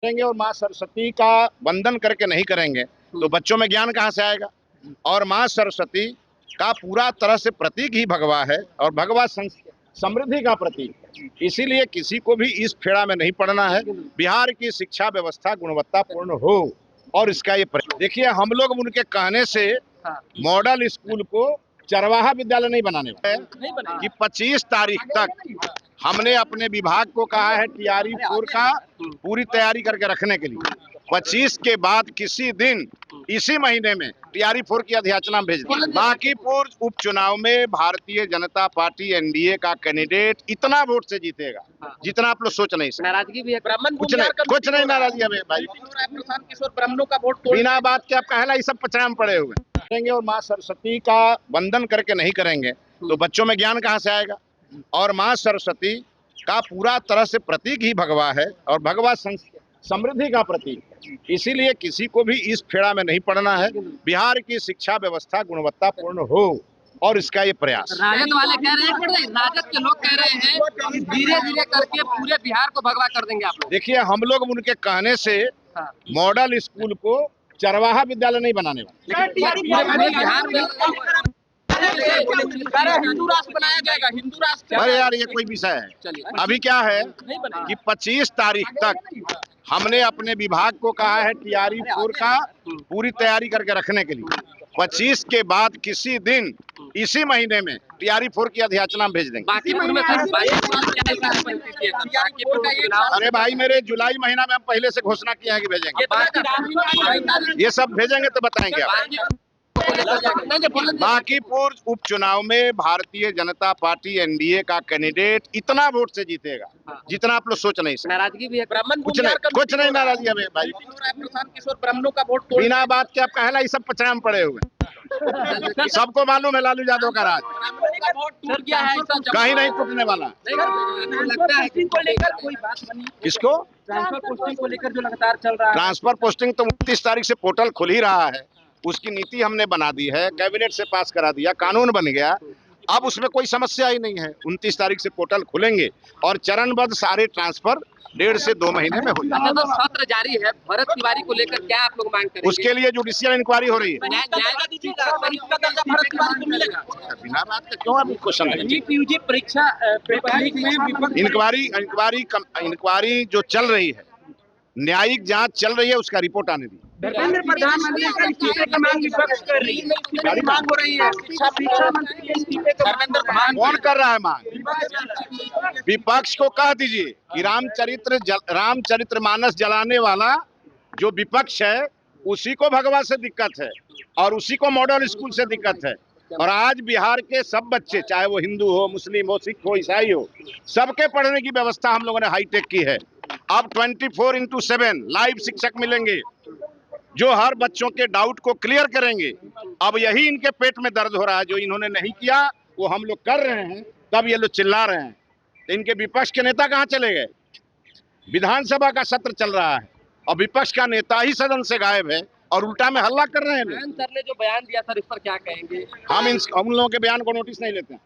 करेंगे और माँ सरस्वती का वंदन करके नहीं करेंगे तो बच्चों में ज्ञान कहाँ से आएगा। और माँ सरस्वती का पूरा तरह से प्रतीक ही भगवा है और भगवा समृद्धि का प्रतीक है। इसीलिए किसी को भी इस फेड़ा में नहीं पड़ना है। बिहार की शिक्षा व्यवस्था गुणवत्तापूर्ण हो और इसका ये देखिए, हम लोग उनके कहने से मॉडल स्कूल को चरवाहा विद्यालय नहीं बनाने वाले कि 25 तारीख तक हमने अपने विभाग को कहा है टीआरई 4 का पूरी तैयारी करके रखने के लिए। 25 के बाद किसी दिन इसी महीने में टीआरई 4 की अधियाचना भेज दी। बांकीपुर उपचुनाव में भारतीय जनता पार्टी एनडीए का कैंडिडेट इतना वोट से जीतेगा जितना आप लोग सोच नहीं सकते। नाराजगी भी है। कुछ नहीं नाराजगी है भाई। प्रशांत किशोर ब्राह्मणों का वोट बिना बात के आप कहला ये सब पचड़ा में पड़े हुए करेंगे और माँ सरस्वती का वंदन करके नहीं करेंगे तो बच्चों में ज्ञान कहाँ से आएगा। और माँ सरस्वती का पूरा तरह से प्रतीक ही भगवा है और भगवा समृद्धि का प्रतीक है। इसीलिए किसी को भी इस फेड़ा में नहीं पड़ना है। बिहार की शिक्षा व्यवस्था गुणवत्तापूर्ण हो और इसका ये प्रयास। राजद वाले कह रहे हैं, राजद के लोग कह रहे हैं कि धीरे धीरे करके पूरे बिहार को भगवा कर देंगे आप लोग। देखिए, हम लोग उनके कहने से मॉडल स्कूल को चरवाहा विद्यालय नहीं बनाने वाले। हिंदू राष्ट्र बनाया जाएगा। हिंदू राष्ट्र। अरे यार, ये कोई विषय है। अभी क्या है कि 25 तारीख तक हमने अपने विभाग को कहा है टीआरई 4 का पूरी तैयारी करके रखने के लिए। 25 के बाद किसी दिन इसी महीने में टीआरई 4 की अधियाचना भेज देंगे। अरे भाई, मेरे जुलाई महीना में हम पहले से घोषणा किए हैं कि भेजेंगे। ये सब भेजेंगे तो बताएंगे आप। बांकीपुर उपचुनाव में भारतीय जनता पार्टी एनडीए का कैंडिडेट इतना वोट से जीतेगा जितना आप लोग सोच नहीं सकते। नाराजगी भी है। कुछ नहीं नाराजगी है भाई। प्रशांत किशोर ब्राह्मणों का वोट बिना बात के आप कहला ये सब पचड़ा में पड़े हुए। सबको मालूम है लालू यादव का राज कहीं नहीं टूटने वाला। किसको ट्रांसफर पोस्टिंग को लेकर जो लगातार चल रहा है। ट्रांसफर पोस्टिंग तो 29 तारीख से पोर्टल खुल ही रहा है। उसकी नीति हमने बना दी है, कैबिनेट से पास करा दिया, कानून बन गया। अब उसमें कोई समस्या ही नहीं है। 29 तारीख से पोर्टल खुलेंगे और चरणबद्ध सारे ट्रांसफर 1.5 से 2 महीने में हो जाएगा। तो सत्र जारी है, भरत तिवारी को लेकर क्या आप लोग मांग करेंगे? उसके लिए जुडिशियल इंक्वायरी हो रही है। बिना बात के क्यों आप क्वेश्चन यूजी परीक्षा इंक्वायरी जो चल रही है, न्यायिक जांच चल रही है, उसका रिपोर्ट आने दी। प्रधानमंत्री का इस्तीफे की मांग विपक्ष कर रही है। मांग हो रही है। शिक्षा मंत्री के इस्तीफे की मांग कौन कर रहा है मांग? विपक्ष को कह दीजिए कि रामचरितमानस जलाने वाला जो विपक्ष है उसी को भगवा से दिक्कत है और उसी को मॉडल स्कूल से दिक्कत है। और आज बिहार के सब बच्चे, चाहे वो हिंदू हो, मुस्लिम हो, सिख हो, ईसाई हो, सबके पढ़ने की व्यवस्था हम लोगों ने हाईटेक की है। अब 24/7 लाइव शिक्षक मिलेंगे जो हर बच्चों के डाउट को क्लियर करेंगे। अब यही इनके पेट में दर्द हो रहा है, जो इन्होंने नहीं किया वो हम लोग कर रहे हैं, तब ये लोग चिल्ला रहे हैं। तो इनके विपक्ष के नेता कहाँ चले गए? विधानसभा का सत्र चल रहा है और विपक्ष का नेता ही सदन से गायब है और उल्टा में हल्ला कर रहे हैं। सर ने जो बयान दिया सर, इस पर क्या कहेंगे? हम उन लोगों के बयान को नोटिस नहीं लेते हैं।